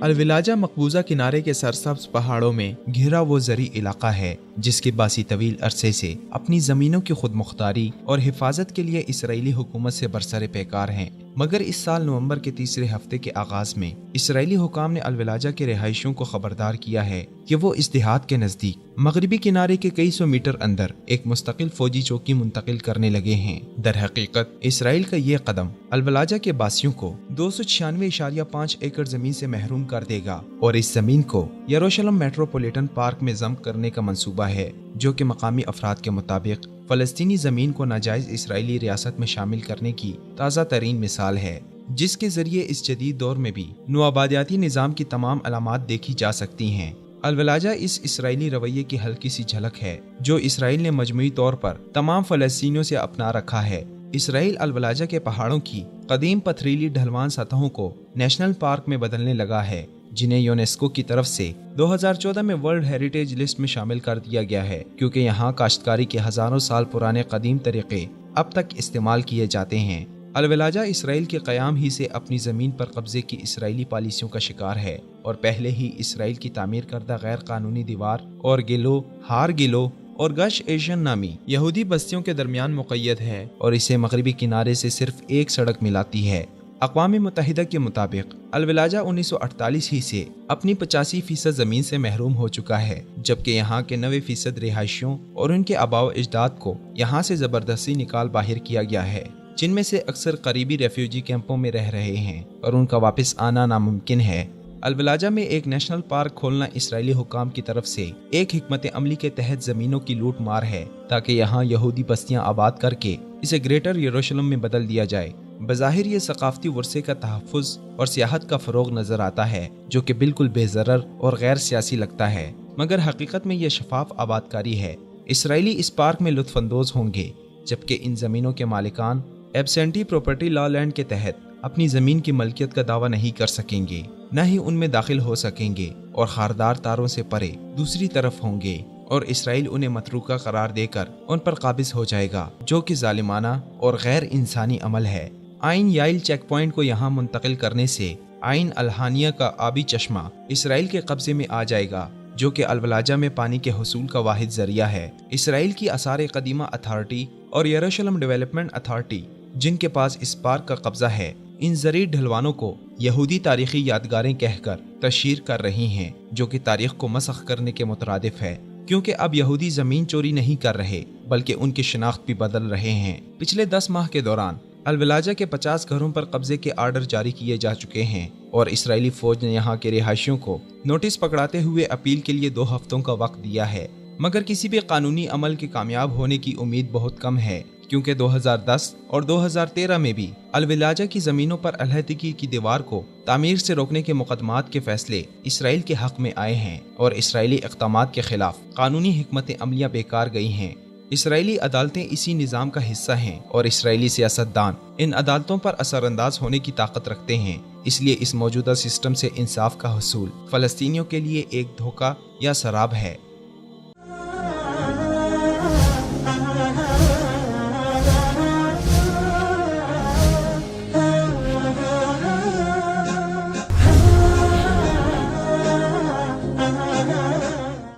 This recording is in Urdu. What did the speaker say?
الولاجہ مقبوضہ کنارے کے سرسبز پہاڑوں میں گھرا وہ زرعی علاقہ ہے جس کے باسی طویل عرصے سے اپنی زمینوں کی خود مختاری اور حفاظت کے لیے اسرائیلی حکومت سے برسر پیکار ہیں، مگر اس سال نومبر کے تیسرے ہفتے کے آغاز میں اسرائیلی حکام نے الولاجہ کے رہائشیوں کو خبردار کیا ہے کہ وہ اس دیہات کے نزدیک مغربی کنارے کے کئی سو میٹر اندر ایک مستقل فوجی چوکی منتقل کرنے لگے ہیں۔ در حقیقت اسرائیل کا یہ قدم الولاجہ کے باسیوں کو 296.5 ایکڑ زمین سے محروم کر دے گا اور اس زمین کو یروشلم میٹروپولیٹن پارک میں ضم کرنے کا منصوبہ ہے، جو کہ مقامی افراد کے مطابق فلسطینی زمین کو ناجائز اسرائیلی ریاست میں شامل کرنے کی تازہ ترین مثال ہے، جس کے ذریعے اس جدید دور میں بھی نوآبادیاتی نظام کی تمام علامات دیکھی جا سکتی ہیں۔ الولاجہ اس اسرائیلی رویے کی ہلکی سی جھلک ہے جو اسرائیل نے مجموعی طور پر تمام فلسطینیوں سے اپنا رکھا ہے۔ اسرائیل الولاجہ کے پہاڑوں کی قدیم پتھریلی ڈھلوان سطحوں کو نیشنل پارک میں بدلنے لگا ہے، جنہیں یونیسکو کی طرف سے 2014 میں ورلڈ ہیریٹیج لسٹ میں شامل کر دیا گیا ہے، کیونکہ یہاں کاشتکاری کے ہزاروں سال پرانے قدیم طریقے اب تک استعمال کیے جاتے ہیں۔ الولاجہ اسرائیل کے قیام ہی سے اپنی زمین پر قبضے کی اسرائیلی پالیسیوں کا شکار ہے اور پہلے ہی اسرائیل کی تعمیر کردہ غیر قانونی دیوار اور گلو، ہار گلو اور گش ایشین نامی یہودی بستیوں کے درمیان مقید ہے اور اسے مغربی کنارے سے صرف ایک سڑک ملاتی ہے۔ اقوام متحدہ کے مطابق الولاجہ 1948 ہی سے اپنی 85% زمین سے محروم ہو چکا ہے، جبکہ یہاں کے 90% رہائشیوں اور ان کے آباء و اجداد کو یہاں سے زبردستی نکال باہر کیا گیا ہے، جن میں سے اکثر قریبی ریفیوجی کیمپوں میں رہ رہے ہیں اور ان کا واپس آنا ناممکن ہے۔ الولاجہ میں ایک نیشنل پارک کھولنا اسرائیلی حکام کی طرف سے ایک حکمت عملی کے تحت زمینوں کی لوٹ مار ہے تاکہ یہاں یہودی بستیاں آباد کر کے اسے گریٹر یروشلم میں بدل دیا جائے۔ بظاہر یہ ثقافتی ورثے کا تحفظ اور سیاحت کا فروغ نظر آتا ہے، جو کہ بالکل بے ضرر اور غیر سیاسی لگتا ہے، مگر حقیقت میں یہ شفاف آبادکاری ہے۔ اسرائیلی اس پارک میں لطف اندوز ہوں گے، جبکہ ان زمینوں کے مالکان ایبسینٹی پراپرٹی لا لینڈ کے تحت اپنی زمین کی ملکیت کا دعویٰ نہیں کر سکیں گے، نہ ہی ان میں داخل ہو سکیں گے، اور خاردار تاروں سے پرے دوسری طرف ہوں گے، اور اسرائیل انہیں متروکہ قرار دے کر ان پر قابض ہو جائے گا، جو کہ ظالمانہ اور غیر انسانی عمل ہے۔ عین یائل چیک پوائنٹ کو یہاں منتقل کرنے سے عین الہانیہ کا آبی چشمہ اسرائیل کے قبضے میں آ جائے گا، جو کہ الولاجہ میں پانی کے حصول کا واحد ذریعہ ہے۔ اسرائیل کی آثار قدیمہ اتھارٹی اور یروشلم ڈیولپمنٹ اتھارٹی، جن کے پاس اس پارک کا قبضہ ہے، ان زرعی ڈھلوانوں کو یہودی تاریخی یادگاریں کہہ کر تشہیر کر رہی ہیں، جو کہ تاریخ کو مسخ کرنے کے مترادف ہے، کیونکہ اب یہودی زمین چوری نہیں کر رہے بلکہ ان کی شناخت بھی بدل رہے ہیں۔ پچھلے 10 ماہ کے دوران الولاجہ کے 50 گھروں پر قبضے کے آرڈر جاری کیے جا چکے ہیں اور اسرائیلی فوج نے یہاں کے رہائشیوں کو نوٹس پکڑاتے ہوئے اپیل کے لیے 2 ہفتوں کا وقت دیا ہے، مگر کسی بھی قانونی عمل کے کامیاب ہونے کی امید بہت کم ہے، کیونکہ 2010 اور 2013 میں بھی الولاجہ کی زمینوں پر علیحدگی کی دیوار کو تعمیر سے روکنے کے مقدمات کے فیصلے اسرائیل کے حق میں آئے ہیں اور اسرائیلی اقدامات کے خلاف قانونی حکمت عملیاں بیکار گئی ہیں۔ اسرائیلی عدالتیں اسی نظام کا حصہ ہیں اور اسرائیلی سیاستدان ان عدالتوں پر اثر انداز ہونے کی طاقت رکھتے ہیں، اس لیے اس موجودہ سسٹم سے انصاف کا حصول فلسطینیوں کے لیے ایک دھوکہ یا سراب ہے۔